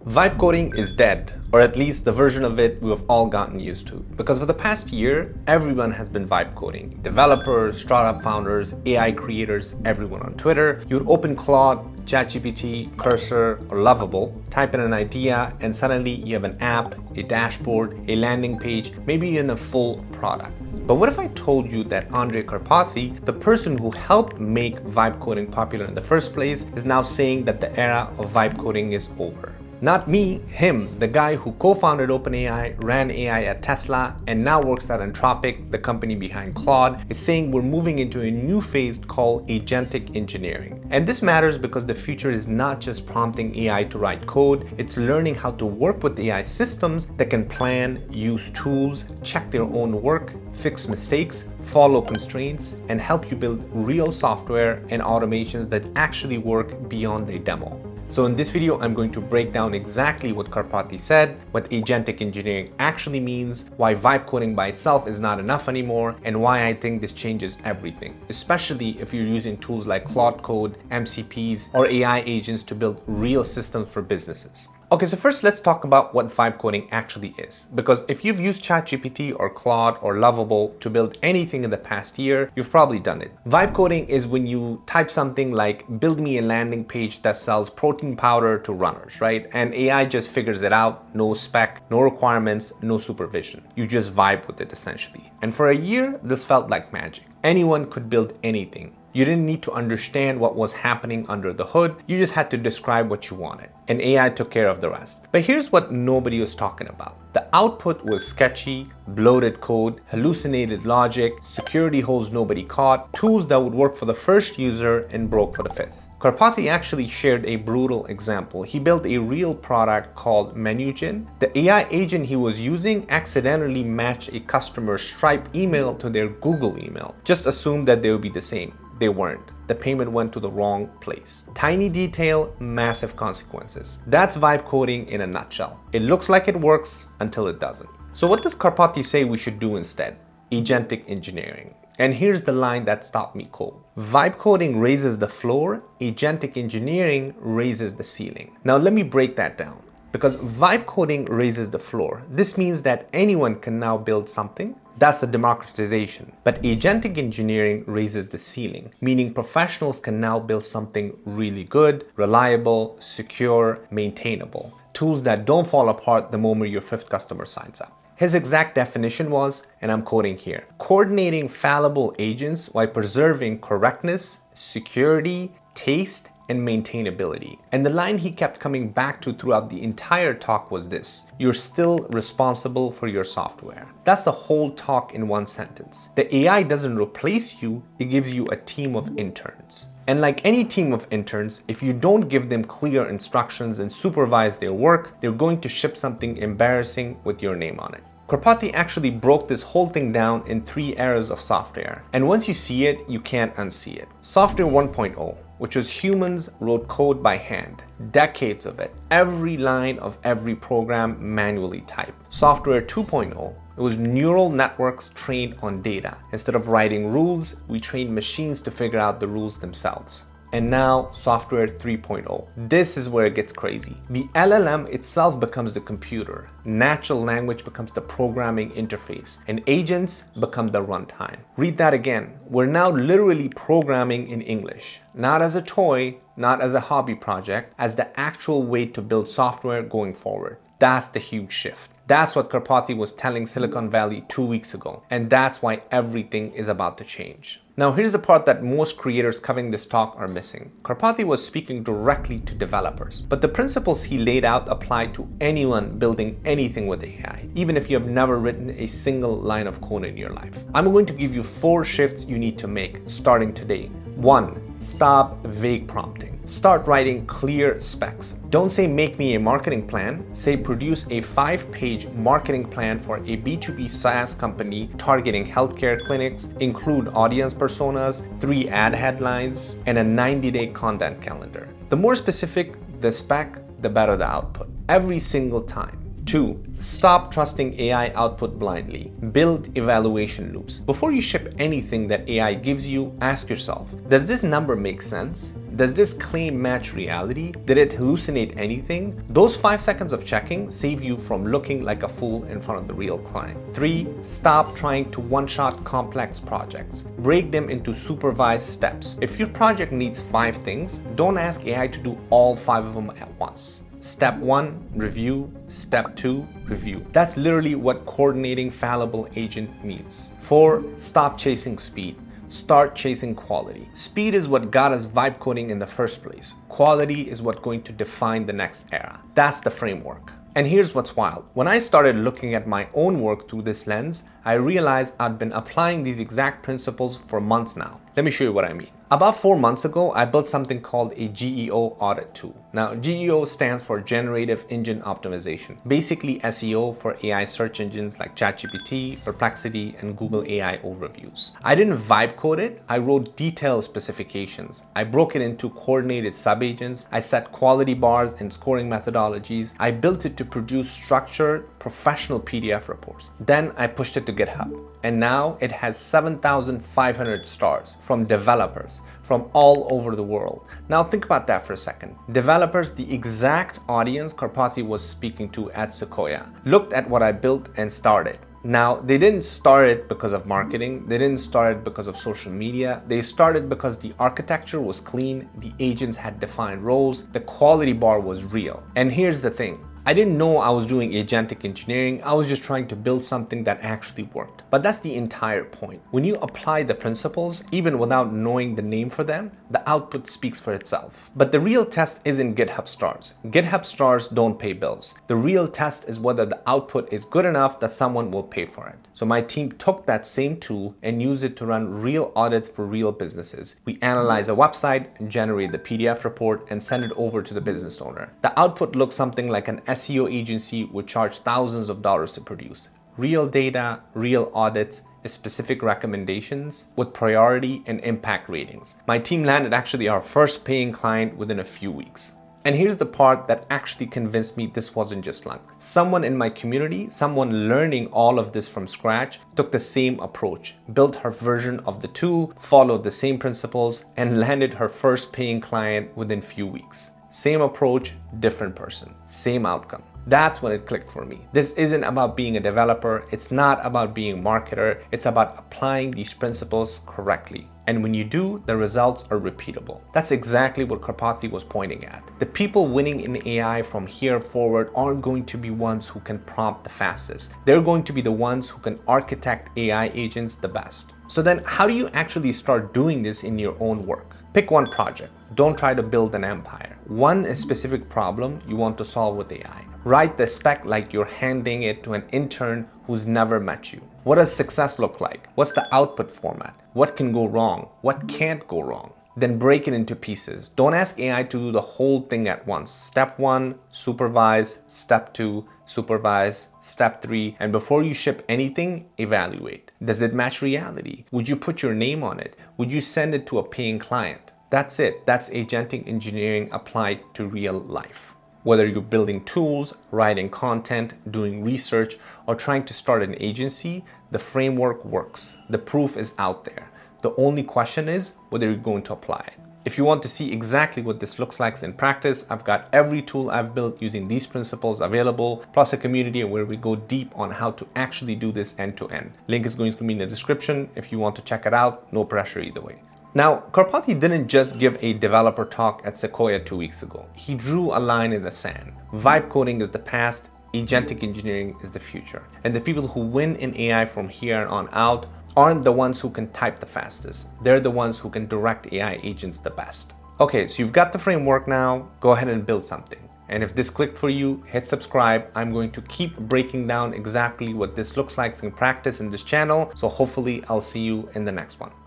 Vibe coding is dead, or at least the version of it we have all gotten used to. Because for the past year, everyone has been vibe coding. Developers, startup founders, AI creators, everyone on Twitter. You would open Claude, ChatGPT, Cursor, or Lovable, type in an idea, and suddenly you have an app, a dashboard, a landing page, maybe even a full product. But what if I told you that Andrej Karpathy, the person who helped make vibe coding popular in the first place, is now saying that the era of vibe coding is over? Not me, him, the guy who co-founded OpenAI, ran AI at Tesla, and now works at Anthropic, the company behind Claude, is saying we're moving into a new phase called Agentic engineering. And this matters because the future is not just prompting AI to write code, it's learning how to work with AI systems that can plan, use tools, check their own work, fix mistakes, follow constraints, and help you build real software and automations that actually work beyond a demo. So in this video, I'm going to break down exactly what Karpathy said, what agentic engineering actually means, why vibe coding by itself is not enough anymore, and why I think this changes everything, especially if you're using tools like Claude Code, MCPs, or AI agents to build real systems for businesses. Okay, so first let's talk about what vibe coding actually is. Because if you've used ChatGPT or Claude or Lovable to build anything in the past year, you've probably done it. Vibe coding is when you type something like, build me a landing page that sells protein powder to runners, right? And AI just figures it out, no spec, no requirements, no supervision. You just vibe with it essentially. And for a year, this felt like magic. Anyone could build anything. You didn't need to understand what was happening under the hood. You just had to describe what you wanted. And AI took care of the rest. But here's what nobody was talking about. The output was sketchy, bloated code, hallucinated logic, security holes nobody caught, tools that would work for the first user and broke for the fifth. Karpathy actually shared a brutal example. He built a real product called MenuGen. The AI agent he was using accidentally matched a customer's Stripe email to their Google email. Just assumed that they would be the same. They weren't. The payment went to the wrong place. Tiny detail, massive consequences. That's vibe coding in a nutshell. It looks like it works until it doesn't. So what does Karpathy say we should do instead? Agentic engineering. And here's the line that stopped me cold. Vibe coding raises the floor, agentic engineering raises the ceiling. Now let me break that down. Because vibe coding raises the floor. This means that anyone can now build something. That's the democratization. But agentic engineering raises the ceiling, meaning professionals can now build something really good, reliable, secure, maintainable. Tools that don't fall apart the moment your fifth customer signs up. His exact definition was, and I'm quoting here, coordinating fallible agents while preserving correctness, security, taste, and maintainability. And the line he kept coming back to throughout the entire talk was this: you're still responsible for your software. That's the whole talk in one sentence. The AI doesn't replace you, it gives you a team of interns. And like any team of interns, if you don't give them clear instructions and supervise their work, they're going to ship something embarrassing with your name on it. Karpathy actually broke this whole thing down in 3 eras of software. And once you see it, you can't unsee it. Software 1.0, which was humans wrote code by hand, decades of it, every line of every program manually typed. Software 2.0, it was neural networks trained on data. Instead of writing rules, we trained machines to figure out the rules themselves. And now software 3.0. This is where it gets crazy. The LLM itself becomes the computer. Natural language becomes the programming interface, and agents become the runtime. Read that again. We're now literally programming in English, not as a toy, not as a hobby project, as the actual way to build software going forward. That's the huge shift. That's what Karpathy was telling Silicon Valley 2 weeks ago, and that's why everything is about to change. Now here's the part that most creators covering this talk are missing. Karpathy was speaking directly to developers, but the principles he laid out apply to anyone building anything with AI, even if you have never written a single line of code in your life. I'm going to give you 4 shifts you need to make starting today. 1. Stop vague prompting. Start writing clear specs. Don't say make me a marketing plan. Say produce a 5-page marketing plan for a B2B SaaS company targeting healthcare clinics. Include audience personas, 3 ad headlines, and a 90-day content calendar. The more specific the spec, the better the output. Every single time. 2, stop trusting AI output blindly. Build evaluation loops. Before you ship anything that AI gives you, ask yourself, does this number make sense? Does this claim match reality? Did it hallucinate anything? Those 5 seconds of checking save you from looking like a fool in front of the real client. 3, stop trying to one-shot complex projects. Break them into supervised steps. If your project needs 5 things, don't ask AI to do all 5 of them at once. Step 1, review. Step 2, review. That's literally what coordinating fallible agent means. 4, stop chasing speed. Start chasing quality. Speed is what got us vibe coding in the first place. Quality is what's going to define the next era. That's the framework. And here's what's wild. When I started looking at my own work through this lens, I realized I'd been applying these exact principles for months now. Let me show you what I mean. About 4 months ago, I built something called a GEO audit tool. Now, GEO stands for Generative Engine Optimization, basically SEO for AI search engines like ChatGPT, Perplexity, and Google AI overviews. I didn't vibe code it, I wrote detailed specifications. I broke it into coordinated subagents, I set quality bars and scoring methodologies. I built it to produce structured, professional PDF reports. Then I pushed it to GitHub. And now it has 7,500 stars from developers from all over the world. Now think about that for a second. Developers, the exact audience Karpathy was speaking to at Sequoia, looked at what I built and started. Now, they didn't start it because of marketing. They didn't start it because of social media. They started because the architecture was clean, the agents had defined roles, the quality bar was real. And here's the thing. I didn't know I was doing agentic engineering. I was just trying to build something that actually worked. But that's the entire point. When you apply the principles, even without knowing the name for them, the output speaks for itself. But the real test isn't GitHub stars. GitHub stars don't pay bills. The real test is whether the output is good enough that someone will pay for it. So my team took that same tool and used it to run real audits for real businesses. We analyze a website, generate the PDF report, and send it over to the business owner. The output looks something like an SEO agency would charge thousands of dollars to produce. Real data, real audits, specific recommendations with priority and impact ratings. My team landed actually our first paying client within a few weeks. And here's the part that actually convinced me this wasn't just luck. Someone in my community, someone learning all of this from scratch, took the same approach, built her version of the tool, followed the same principles, and landed her first paying client within few weeks. Same approach, different person, same outcome. That's when it clicked for me. This isn't about being a developer. It's not about being a marketer. It's about applying these principles correctly. And when you do, the results are repeatable. That's exactly what Karpathy was pointing at. The people winning in AI from here forward aren't going to be ones who can prompt the fastest. They're going to be the ones who can architect AI agents the best. So then how do you actually start doing this in your own work? Pick one project. Don't try to build an empire. One specific problem you want to solve with AI. Write the spec like you're handing it to an intern who's never met you. What does success look like? What's the output format? What can go wrong? What can't go wrong? Then break it into pieces. Don't ask AI to do the whole thing at once. Step 1, supervise. Step 2, supervise. Step 3, and before you ship anything, evaluate. Does it match reality? Would you put your name on it? Would you send it to a paying client? That's it. That's agentic engineering applied to real life. Whether you're building tools, writing content, doing research, or trying to start an agency, the framework works. The proof is out there. The only question is whether you're going to apply it. If you want to see exactly what this looks like in practice, I've got every tool I've built using these principles available, plus a community where we go deep on how to actually do this end to end. Link is going to be in the description if you want to check it out. No pressure either way. Now, Karpathy didn't just give a developer talk at Sequoia 2 weeks ago. He drew a line in the sand. Vibe coding is the past, agentic engineering is the future. And the people who win in AI from here on out aren't the ones who can type the fastest. They're the ones who can direct AI agents the best. Okay, so you've got the framework now. Go ahead and build something. And if this clicked for you, hit subscribe. I'm going to keep breaking down exactly what this looks like in practice in this channel. So hopefully I'll see you in the next one.